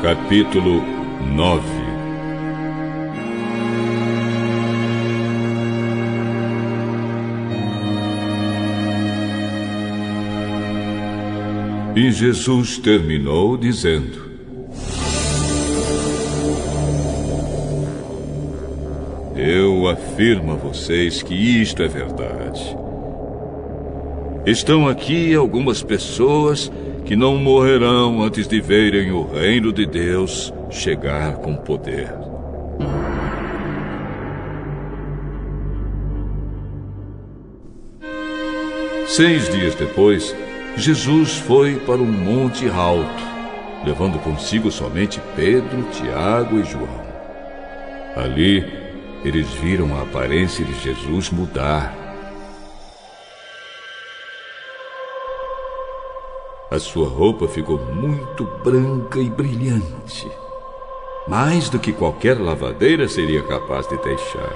Capítulo 9. E Jesus terminou dizendo: Eu afirmo a vocês que isto é verdade. Estão aqui algumas pessoas que não morrerão antes de verem o reino de Deus chegar com poder. Seis dias depois, Jesus foi para um monte alto, levando consigo somente Pedro, Tiago e João. Ali, eles viram a aparência de Jesus mudar. A sua roupa ficou muito branca e brilhante, mais do que qualquer lavadeira seria capaz de deixar.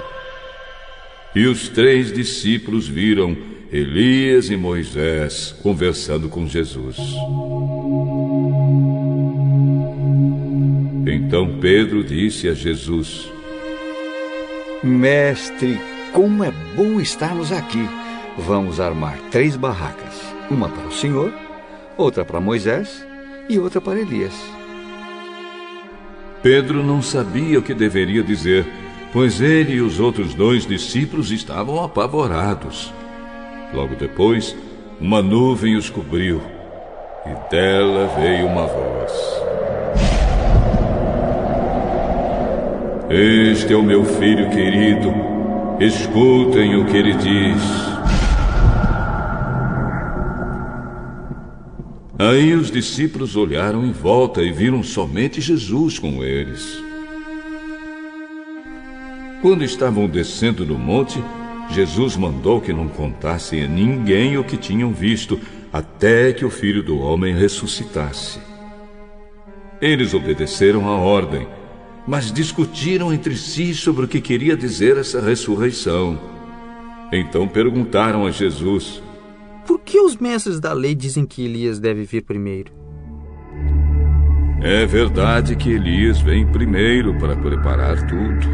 E os 3 discípulos viram Elias e Moisés conversando com Jesus. Então Pedro disse a Jesus: Mestre, como é bom estarmos aqui. Vamos armar 3 barracas, uma para o Senhor, outra para Moisés e outra para Elias. Pedro não sabia o que deveria dizer, pois ele e os outros 2 discípulos estavam apavorados. Logo depois, uma nuvem os cobriu, e dela veio uma voz: Este é o meu filho querido, escutem o que ele diz. Aí os discípulos olharam em volta e viram somente Jesus com eles. Quando estavam descendo do monte, Jesus mandou que não contassem a ninguém o que tinham visto, até que o Filho do Homem ressuscitasse. Eles obedeceram à ordem, mas discutiram entre si sobre o que queria dizer essa ressurreição. Então perguntaram a Jesus: Por que os mestres da lei dizem que Elias deve vir primeiro? É verdade que Elias vem primeiro para preparar tudo.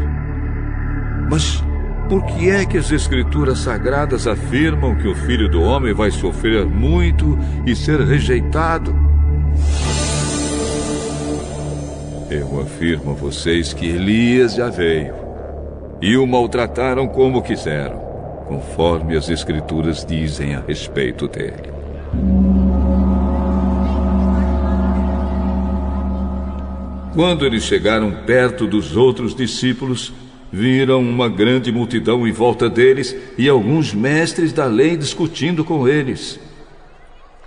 Mas por que é que as Escrituras Sagradas afirmam que o Filho do Homem vai sofrer muito e ser rejeitado? Eu afirmo a vocês que Elias já veio, e o maltrataram como quiseram, conforme as Escrituras dizem a respeito dele. Quando eles chegaram perto dos outros discípulos, viram uma grande multidão em volta deles e alguns mestres da lei discutindo com eles.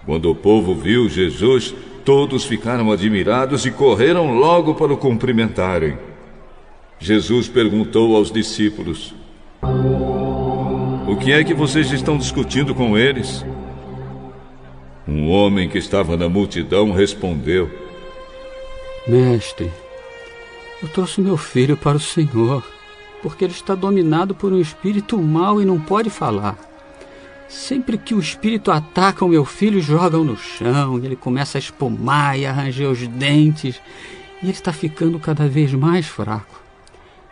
Quando o povo viu Jesus, todos ficaram admirados e correram logo para o cumprimentarem. Jesus perguntou aos discípulos: O que é que vocês estão discutindo com eles? Um homem que estava na multidão respondeu: Mestre, eu trouxe meu filho para o Senhor, porque ele está dominado por um espírito mau e não pode falar. Sempre que o espírito ataca o meu filho, joga-o no chão, e ele começa a espumar e a ranger os dentes, e ele está ficando cada vez mais fraco.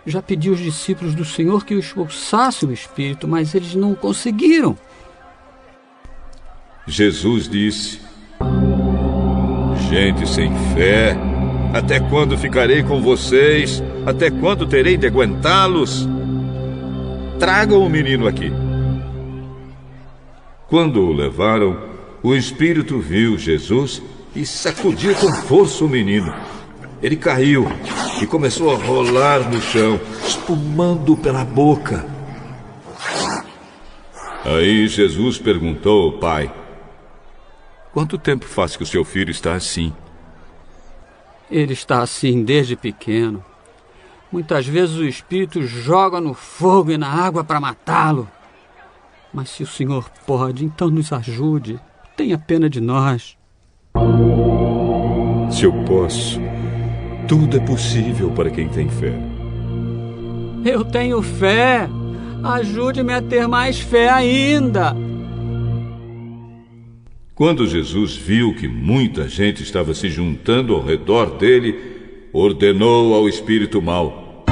Já pedi aos discípulos do Senhor que o expulsassem o espírito, mas eles não conseguiram. Jesus disse: Gente sem fé, até quando ficarei com vocês? Até quando terei de aguentá-los? Tragam o menino aqui. Quando o levaram, o espírito viu Jesus e sacudiu com força o menino. Ele caiu e começou a rolar no chão, espumando pela boca. Aí Jesus perguntou ao pai: Quanto tempo faz que o seu filho está assim? Ele está assim desde pequeno. Muitas vezes o espírito joga no fogo e na água para matá-lo. Mas se o Senhor pode, então nos ajude. Tenha pena de nós. Se eu posso, tudo é possível para quem tem fé. Eu tenho fé. Ajude-me a ter mais fé ainda. Quando Jesus viu que muita gente estava se juntando ao redor dele, ordenou ao espírito mau: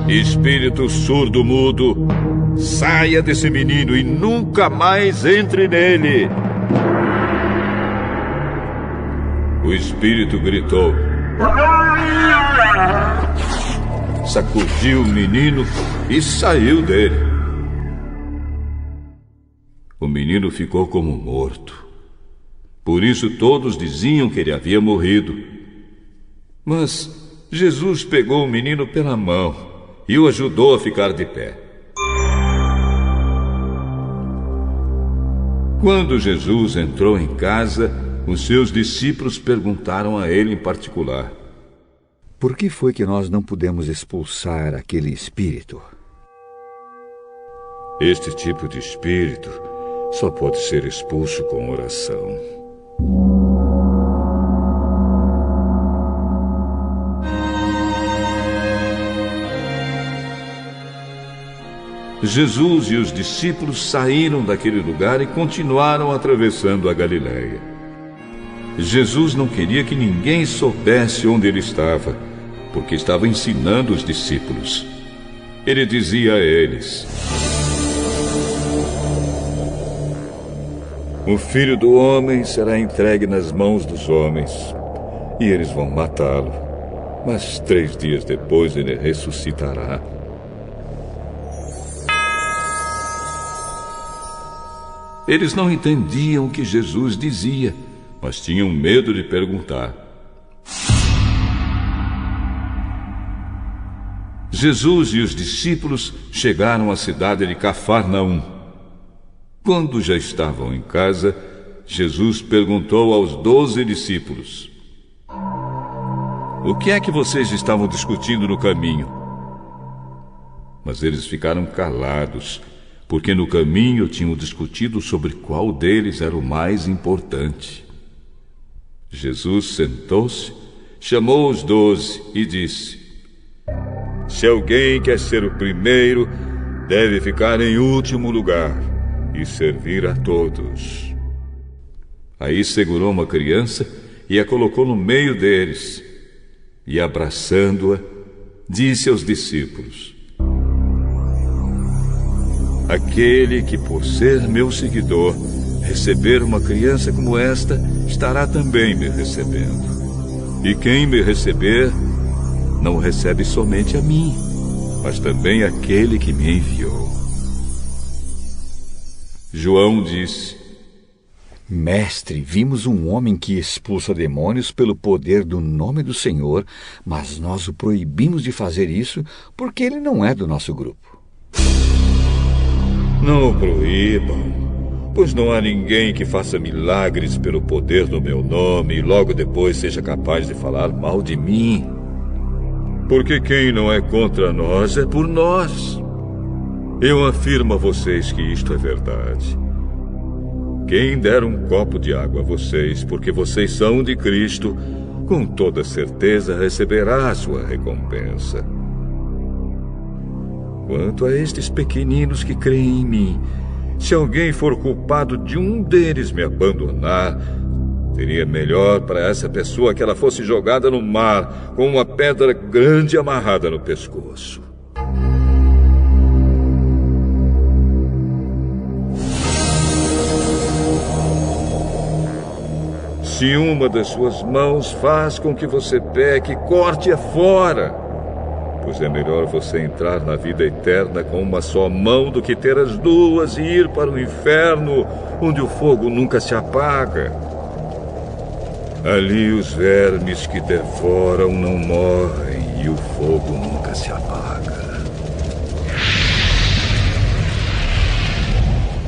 espírito surdo-mudo, saia desse menino e nunca mais entre nele. O espírito gritou, sacudiu o menino e saiu dele. O menino ficou como morto. Por isso todos diziam que ele havia morrido. Mas Jesus pegou o menino pela mão e o ajudou a ficar de pé. Quando Jesus entrou em casa, os seus discípulos perguntaram a ele em particular: por que foi que nós não pudemos expulsar aquele espírito? Este tipo de espírito só pode ser expulso com oração. Jesus e os discípulos saíram daquele lugar e continuaram atravessando a Galileia. Jesus não queria que ninguém soubesse onde ele estava, porque estava ensinando os discípulos. Ele dizia a eles: o Filho do Homem será entregue nas mãos dos homens, e eles vão matá-lo, mas 3 dias depois ele ressuscitará. Eles não entendiam o que Jesus dizia, mas tinham medo de perguntar. Jesus e os discípulos chegaram à cidade de Cafarnaum. Quando já estavam em casa, Jesus perguntou aos 12 discípulos: o que é que vocês estavam discutindo no caminho? Mas eles ficaram calados, porque no caminho tinham discutido sobre qual deles era o mais importante. Jesus sentou-se, chamou os 12 e disse: se alguém quer ser o primeiro, deve ficar em último lugar e servir a todos. Aí segurou uma criança e a colocou no meio deles, e abraçando-a, disse aos discípulos: aquele que, por ser meu seguidor, receber uma criança como esta, estará também me recebendo. E quem me receber, não recebe somente a mim, mas também aquele que me enviou. João disse: mestre, vimos um homem que expulsa demônios pelo poder do nome do Senhor, mas nós o proibimos de fazer isso porque ele não é do nosso grupo. Não o proíbam, pois não há ninguém que faça milagres pelo poder do meu nome e logo depois seja capaz de falar mal de mim. Porque quem não é contra nós é por nós. Eu afirmo a vocês que isto é verdade. Quem der um copo de água a vocês, porque vocês são de Cristo, com toda certeza receberá a sua recompensa. Quanto a estes pequeninos que creem em mim, se alguém for culpado de um deles me abandonar, seria melhor para essa pessoa que ela fosse jogada no mar com uma pedra grande amarrada no pescoço. Se uma das suas mãos faz com que você peque, corte-a fora. Pois é melhor você entrar na vida eterna com uma só mão do que ter as duas e ir para o inferno, onde o fogo nunca se apaga. Ali os vermes que devoram não morrem e o fogo nunca se apaga.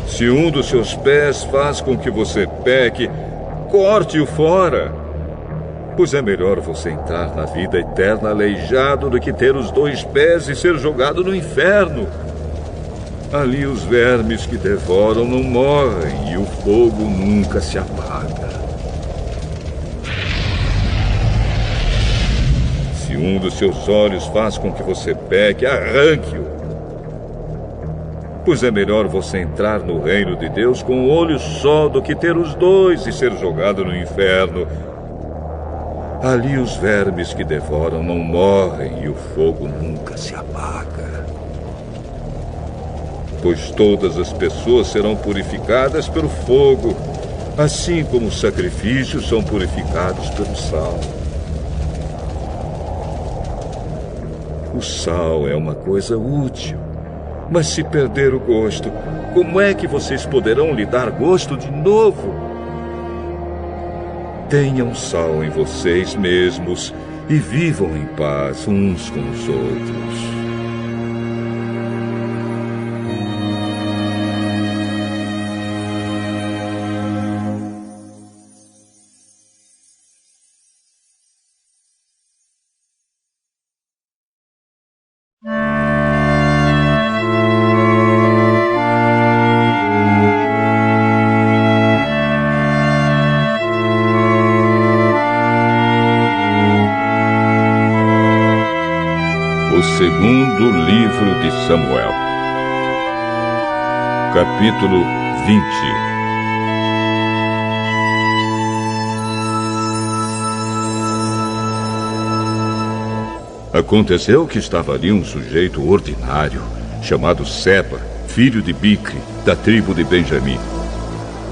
Se um dos seus pés faz com que você peque, corte-o fora. Pois é melhor você entrar na vida eterna aleijado do que ter os 2 pés e ser jogado no inferno. Ali os vermes que devoram não morrem e o fogo nunca se apaga. Se um dos seus olhos faz com que você peque, arranque-o. Pois é melhor você entrar no reino de Deus com um olho só do que ter os 2 e ser jogado no inferno. Ali os vermes que devoram não morrem e o fogo nunca se apaga. Pois todas as pessoas serão purificadas pelo fogo, assim como os sacrifícios são purificados pelo sal. O sal é uma coisa útil, mas se perder o gosto, como é que vocês poderão lhe dar gosto de novo? Tenham sal em vocês mesmos e vivam em paz uns com os outros. O segundo livro de Samuel, capítulo 20. Aconteceu que estava ali um sujeito ordinário, chamado Seba, filho de Bicri, da tribo de Benjamim.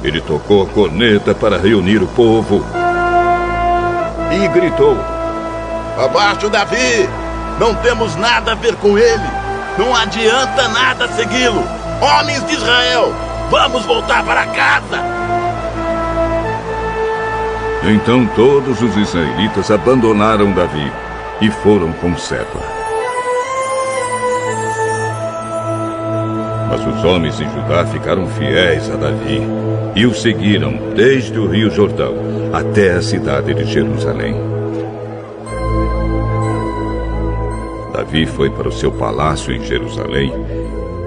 Ele tocou a corneta para reunir o povo e gritou: Abaixo, Davi! Não temos nada a ver com ele. Não adianta nada segui-lo. Homens de Israel, vamos voltar para casa. Então todos os israelitas abandonaram Davi e foram com Seba. Mas os homens de Judá ficaram fiéis a Davi e o seguiram desde o rio Jordão até a cidade de Jerusalém. Davi foi para o seu palácio em Jerusalém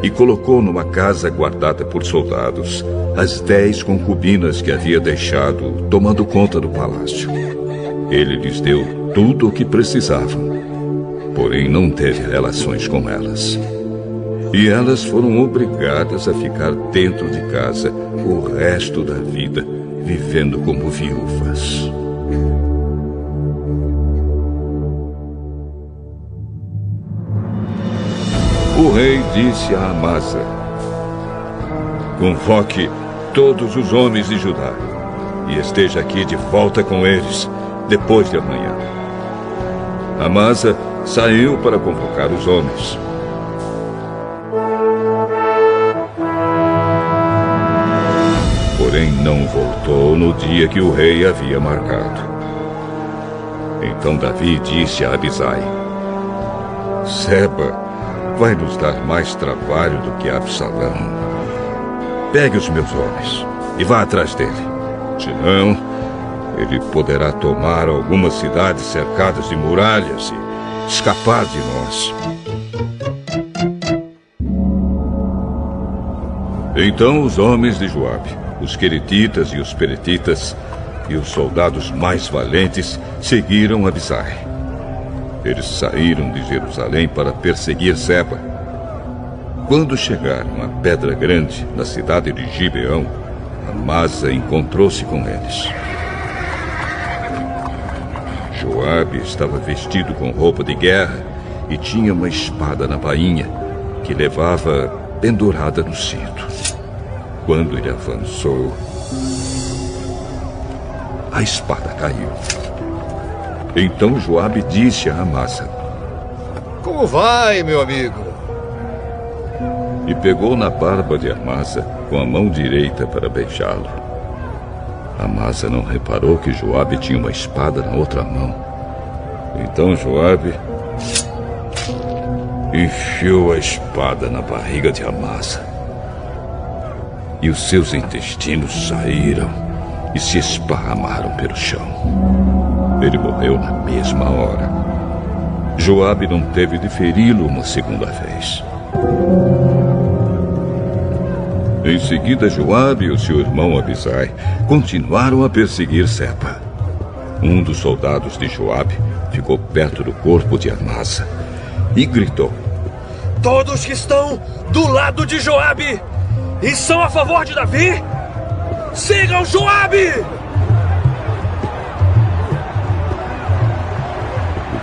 e colocou numa casa guardada por soldados as 10 concubinas que havia deixado tomando conta do palácio. Ele lhes deu tudo o que precisavam, porém não teve relações com elas. E elas foram obrigadas a ficar dentro de casa o resto da vida, vivendo como viúvas. O rei disse a Amasa: convoque todos os homens de Judá e esteja aqui de volta com eles depois de amanhã. Amasa saiu para convocar os homens. Porém, não voltou no dia que o rei havia marcado. Então Davi disse a Abisai: Seba vai nos dar mais trabalho do que Absalão. Pegue os meus homens e vá atrás dele. Senão, ele poderá tomar algumas cidades cercadas de muralhas e escapar de nós. Então os homens de Joabe, os queretitas e os peretitas e os soldados mais valentes seguiram Abisai. Eles saíram de Jerusalém para perseguir Seba. Quando chegaram à Pedra Grande, na cidade de Gibeão, Amasa encontrou-se com eles. Joabe estava vestido com roupa de guerra e tinha uma espada na bainha que levava pendurada no cinto. Quando ele avançou, a espada caiu. Então Joabe disse a Amasa: Como vai, meu amigo? E pegou na barba de Amasa com a mão direita para beijá-lo. Amasa não reparou que Joabe tinha uma espada na outra mão. Então Joabe enfiou a espada na barriga de Amasa. E os seus intestinos saíram e se esparramaram pelo chão. Ele morreu na mesma hora. Joabe não teve de feri-lo uma segunda vez. Em seguida, Joabe e o seu irmão Abisai continuaram a perseguir Seba. Um dos soldados de Joabe ficou perto do corpo de Amasa e gritou: Todos que estão do lado de Joabe e são a favor de Davi, sigam Joabe!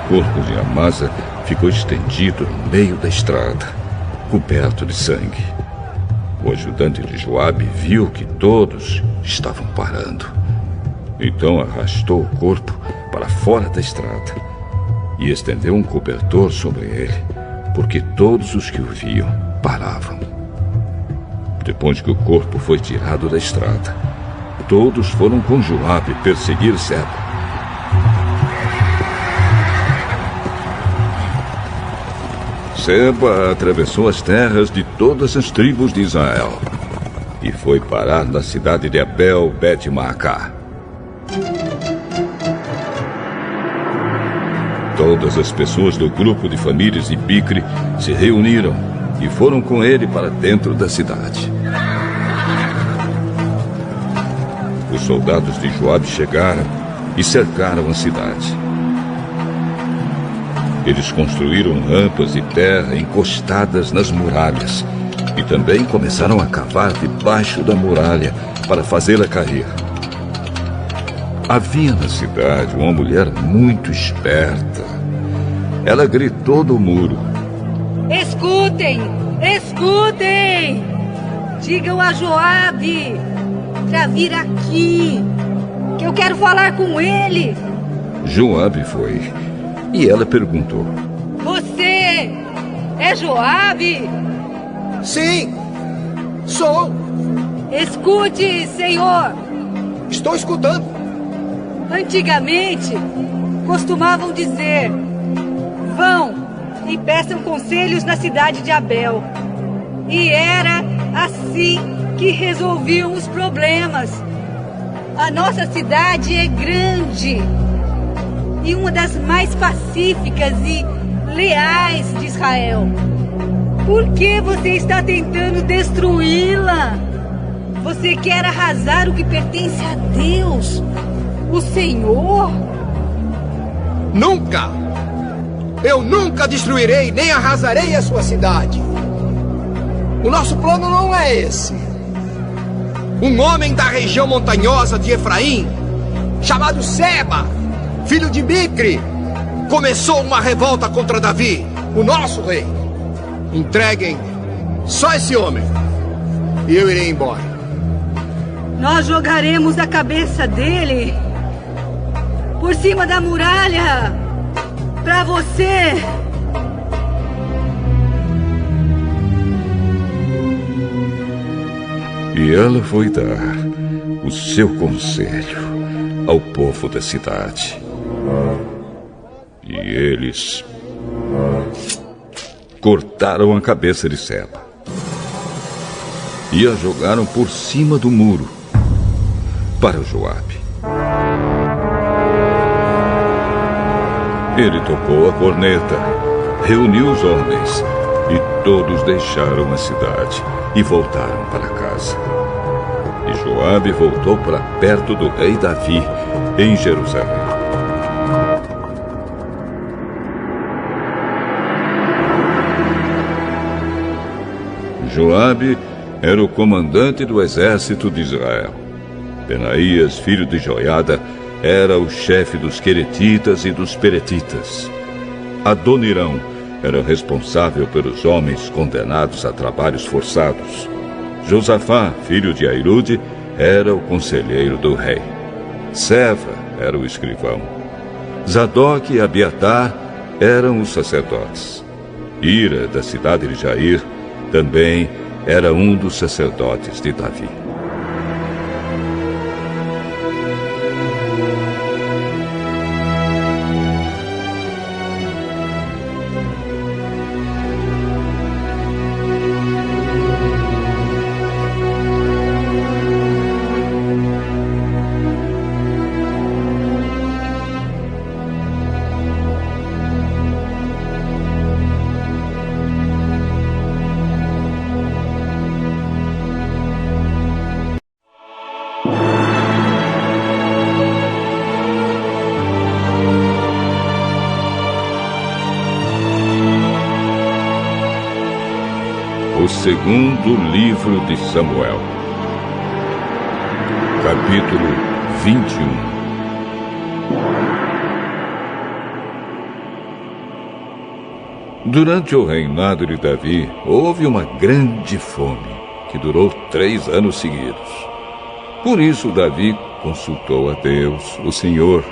corpo de Amasa ficou estendido no meio da estrada, coberto de sangue. O ajudante de Joabe viu que todos estavam parando. Então arrastou o corpo para fora da estrada e estendeu um cobertor sobre ele, porque todos os que o viam paravam. Depois que o corpo foi tirado da estrada, todos foram com Joabe perseguir Seba. Seba atravessou as terras de todas as tribos de Israel e foi parar na cidade de Abel Bet-Maacá. Todas as pessoas do grupo de famílias de Bicre se reuniram e foram com ele para dentro da cidade. Os soldados de Joabe chegaram e cercaram a cidade. Eles construíram rampas de terra encostadas nas muralhas e também começaram a cavar debaixo da muralha para fazê-la cair. Havia na cidade uma mulher muito esperta. Ela gritou do muro: Escutem! Escutem! Digam a Joabe para vir aqui, que eu quero falar com ele. Joabe foi e ela perguntou: Você é Joabe? Sim, sou. Escute, Senhor. Estou escutando. Antigamente, costumavam dizer: vão e peçam conselhos na cidade de Abel. E era assim que resolviam os problemas. A nossa cidade é grande e uma das mais pacíficas e leais de Israel. Por que você está tentando destruí-la? Você quer arrasar o que pertence a Deus, o Senhor? Nunca! Eu nunca destruirei nem arrasarei a sua cidade. O nosso plano não é esse. Um homem da região montanhosa de Efraim, chamado Seba, filho de Bicre, começou uma revolta contra Davi, o nosso rei. Entreguem só esse homem e eu irei embora. Nós jogaremos a cabeça dele por cima da muralha para você. E ela foi dar o seu conselho ao povo da cidade. E eles cortaram a cabeça de Seba e a jogaram por cima do muro para Joabe. Ele tocou a corneta, reuniu os homens e todos deixaram a cidade e voltaram para casa. E Joabe voltou para perto do rei Davi, em Jerusalém. Joabe era o comandante do exército de Israel. Benaías, filho de Joiada, era o chefe dos queretitas e dos peretitas. Adonirão era responsável pelos homens condenados a trabalhos forçados. Josafá, filho de Airude, era o conselheiro do rei. Seva era o escrivão. Zadok e Abiatar eram os sacerdotes. Ira, da cidade de Jair, também era um dos sacerdotes de Davi. O segundo livro de Samuel, capítulo 21. Durante o reinado de Davi, houve uma grande fome, que durou 3 anos seguidos. Por isso, Davi consultou a Deus, o Senhor,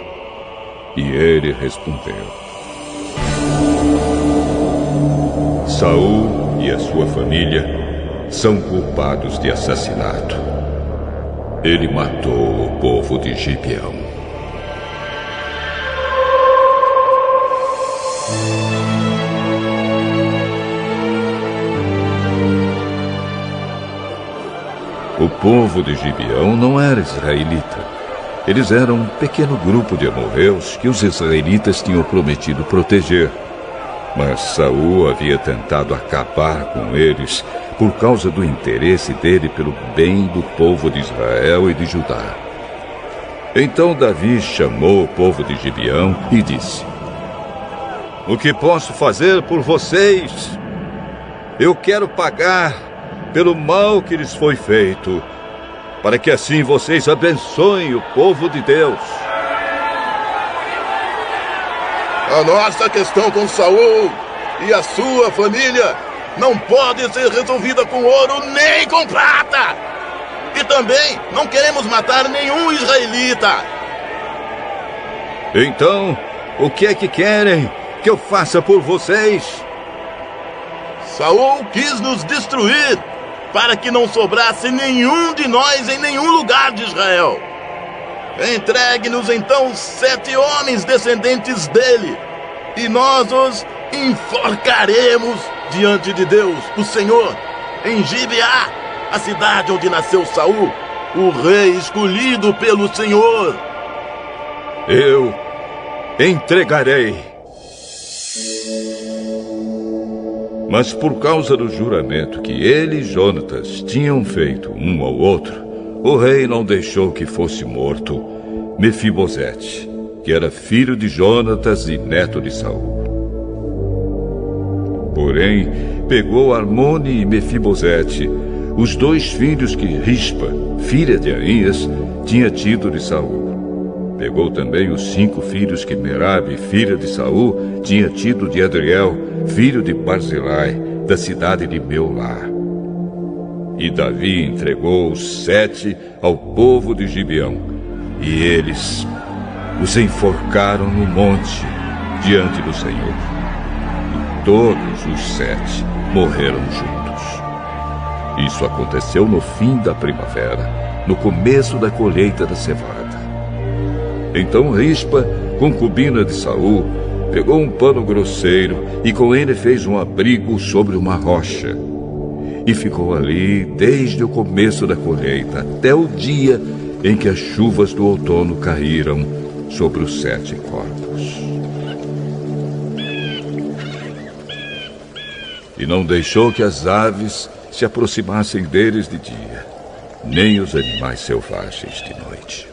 e ele respondeu: Saul e a sua família são culpados de assassinato. Ele matou o povo de Gibeão. O povo de Gibeão não era israelita. Eles eram um pequeno grupo de amorreus que os israelitas tinham prometido proteger. Mas Saul havia tentado acabar com eles por causa do interesse dele pelo bem do povo de Israel e de Judá. Então Davi chamou o povo de Gibeão e disse: O que posso fazer por vocês? Eu quero pagar pelo mal que lhes foi feito, para que assim vocês abençoem o povo de Deus. A nossa questão com Saul e a sua família não pode ser resolvida com ouro nem com prata. E também não queremos matar nenhum israelita. Então, o que é que querem que eu faça por vocês? Saul quis nos destruir, para que não sobrasse nenhum de nós em nenhum lugar de Israel. Entregue-nos então 7 homens descendentes dele, e nós os enforcaremos diante de Deus, o Senhor, em Gibeá, a cidade onde nasceu Saul, o rei escolhido pelo Senhor. Eu entregarei. Mas por causa do juramento que ele e Jonatas tinham feito um ao outro, o rei não deixou que fosse morto Mefibosete, que era filho de Jonatas e neto de Saul. Porém, pegou Armone e Mefibosete, os 2 filhos que Rispa, filha de Aías, tinha tido de Saul. Pegou também os 5 filhos que Merabe, filha de Saul, tinha tido de Adriel, filho de Barzilai, da cidade de Meolá. E Davi entregou os 7 ao povo de Gibeão, e eles os enforcaram no monte, diante do Senhor. E todos os 7 morreram juntos. Isso aconteceu no fim da primavera, no começo da colheita da cevada. Então Rispa, concubina de Saul, pegou um pano grosseiro e com ele fez um abrigo sobre uma rocha. E ficou ali desde o começo da colheita até o dia em que as chuvas do outono caíram sobre os 7 corpos. E não deixou que as aves se aproximassem deles de dia, nem os animais selvagens de noite.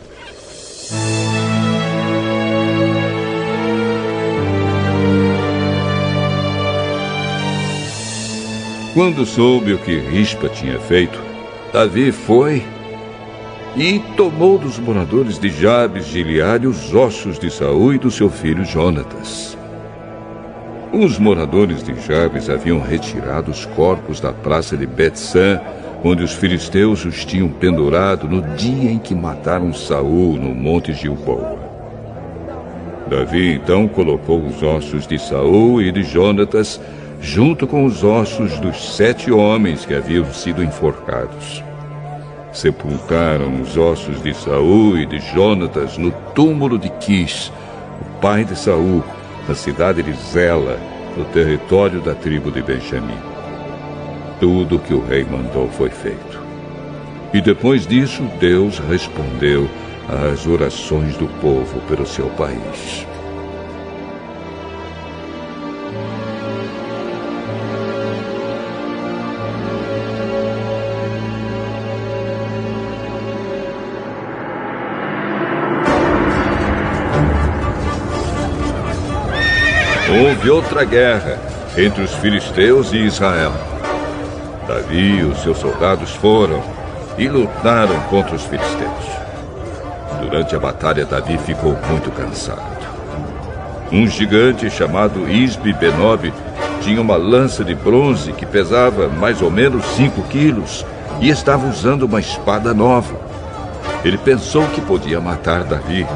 Quando soube o que Rispa tinha feito, Davi foi e tomou dos moradores de Jabes de Gileade os ossos de Saul e do seu filho Jonatas. Os moradores de Jabes haviam retirado os corpos da praça de Bet-San, onde os filisteus os tinham pendurado no dia em que mataram Saul no monte Gilboa. Davi então colocou os ossos de Saul e de Jonatas junto com os ossos dos 7 homens que haviam sido enforcados. Sepultaram os ossos de Saul e de Jonatas no túmulo de Quis, o pai de Saul, na cidade de Zela, no território da tribo de Benjamim. Tudo o que o rei mandou foi feito. E depois disso, Deus respondeu às orações do povo pelo seu país. Houve outra guerra entre os filisteus e Israel. Davi e os seus soldados foram e lutaram contra os filisteus. Durante a batalha, Davi ficou muito cansado. Um gigante chamado Isbi-Benob tinha uma lança de bronze que pesava mais ou menos 5 quilos e estava usando uma espada nova. Ele pensou que podia matar Davi.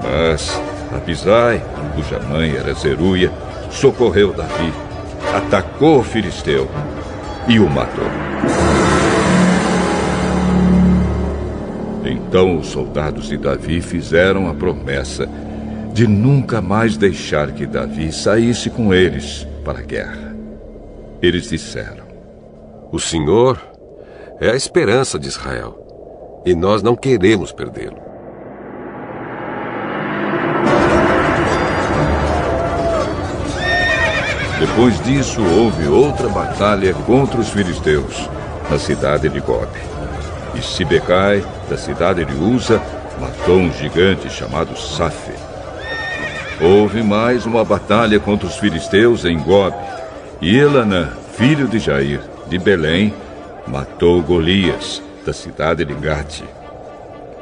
Mas Abisai, cuja mãe era Zeruia, socorreu Davi, atacou o filisteu e o matou. Então os soldados de Davi fizeram a promessa de nunca mais deixar que Davi saísse com eles para a guerra. Eles disseram: O Senhor é a esperança de Israel, e nós não queremos perdê-lo. Depois disso, houve outra batalha contra os filisteus, na cidade de Gobe. E Sibecai, da cidade de Uza, matou um gigante chamado Safe. Houve mais uma batalha contra os filisteus em Gobe. E Elanã, filho de Jair, de Belém, matou Golias, da cidade de Gate.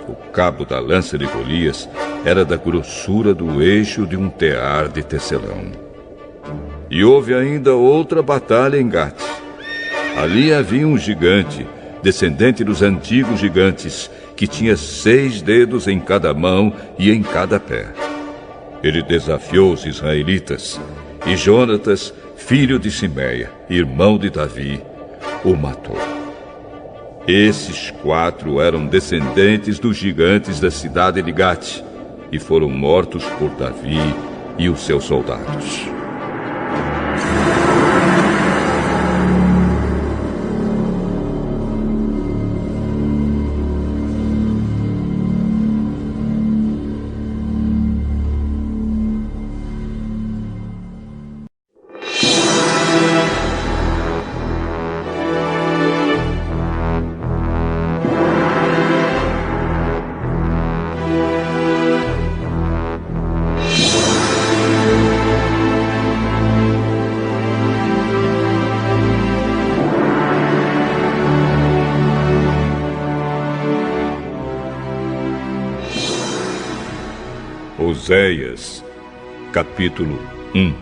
O cabo da lança de Golias era da grossura do eixo de um tear de tecelão. E houve ainda outra batalha em Gate. Ali havia um gigante, descendente dos antigos gigantes, que tinha 6 dedos em cada mão e em cada pé. Ele desafiou os israelitas, e Jonatas, filho de Simeia, irmão de Davi, o matou. Esses 4 eram descendentes dos gigantes da cidade de Gate, e foram mortos por Davi e os seus soldados. Oséias, capítulo 1.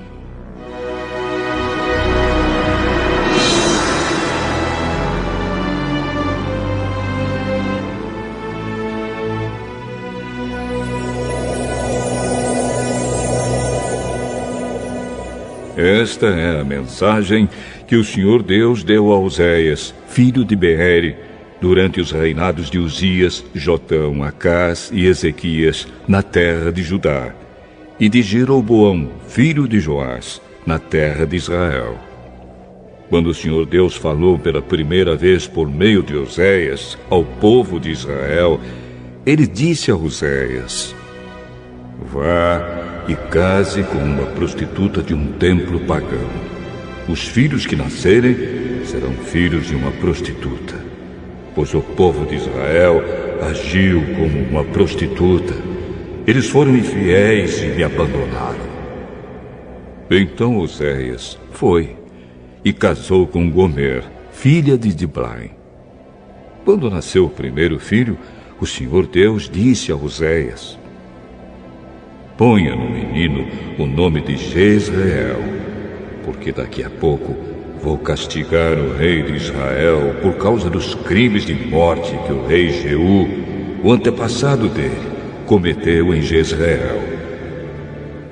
Esta é a mensagem que o Senhor Deus deu a Oséias, filho de Beere, durante os reinados de Uzias, Jotão, Acás e Ezequias, na terra de Judá, e de Jeroboão, filho de Joás, na terra de Israel. Quando o Senhor Deus falou pela primeira vez por meio de Oséias ao povo de Israel, ele disse a Oséias: Vá e case com uma prostituta de um templo pagão. Os filhos que nascerem serão filhos de uma prostituta. Pois o povo de Israel agiu como uma prostituta. Eles foram infiéis e me abandonaram. Então Oséias foi e casou com Gomer, filha de Diblaim. Quando nasceu o primeiro filho, o Senhor Deus disse a Oséias: Ponha no menino o nome de Jezreel, porque daqui a pouco vou castigar o rei de Israel por causa dos crimes de morte que o rei Jeú, o antepassado dele, cometeu em Jezreel.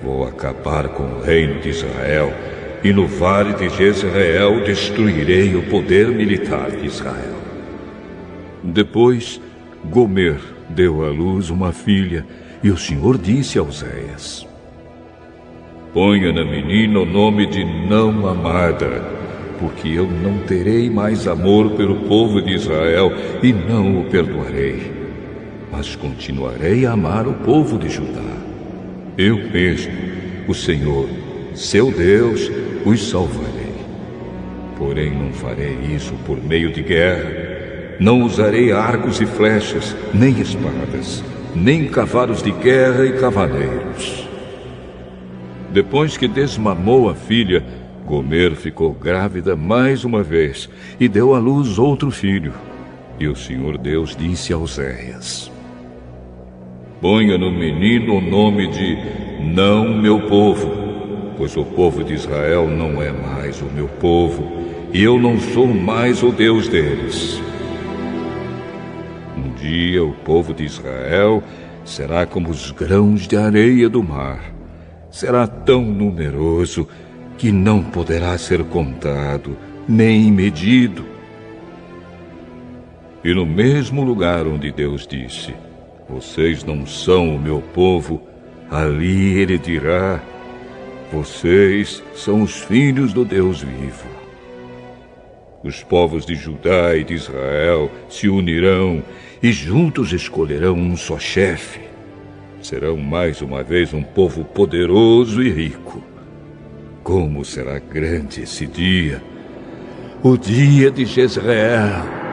Vou acabar com o reino de Israel, e no vale de Jezreel destruirei o poder militar de Israel. Depois, Gomer deu à luz uma filha, e o Senhor disse a Oséias: Ponha na menina o nome de não amada, porque eu não terei mais amor pelo povo de Israel e não o perdoarei. Mas continuarei a amar o povo de Judá. Eu mesmo, o Senhor, seu Deus, os salvarei. Porém não farei isso por meio de guerra. Não usarei arcos e flechas, nem espadas, nem cavalos de guerra e cavaleiros. Depois que desmamou a filha, Gomer ficou grávida mais uma vez e deu à luz outro filho. E o Senhor Deus disse a Oséias: Ponha no menino o nome de não meu povo, pois o povo de Israel não é mais o meu povo, e eu não sou mais o Deus deles. Um dia o povo de Israel será como os grãos de areia do mar. Será tão numeroso que não poderá ser contado, nem medido. E no mesmo lugar onde Deus disse: vocês não são o meu povo, ali ele dirá: vocês são os filhos do Deus vivo. Os povos de Judá e de Israel se unirão e juntos escolherão um só chefe. Serão mais uma vez um povo poderoso e rico. Como será grande esse dia, o dia de Jezreel!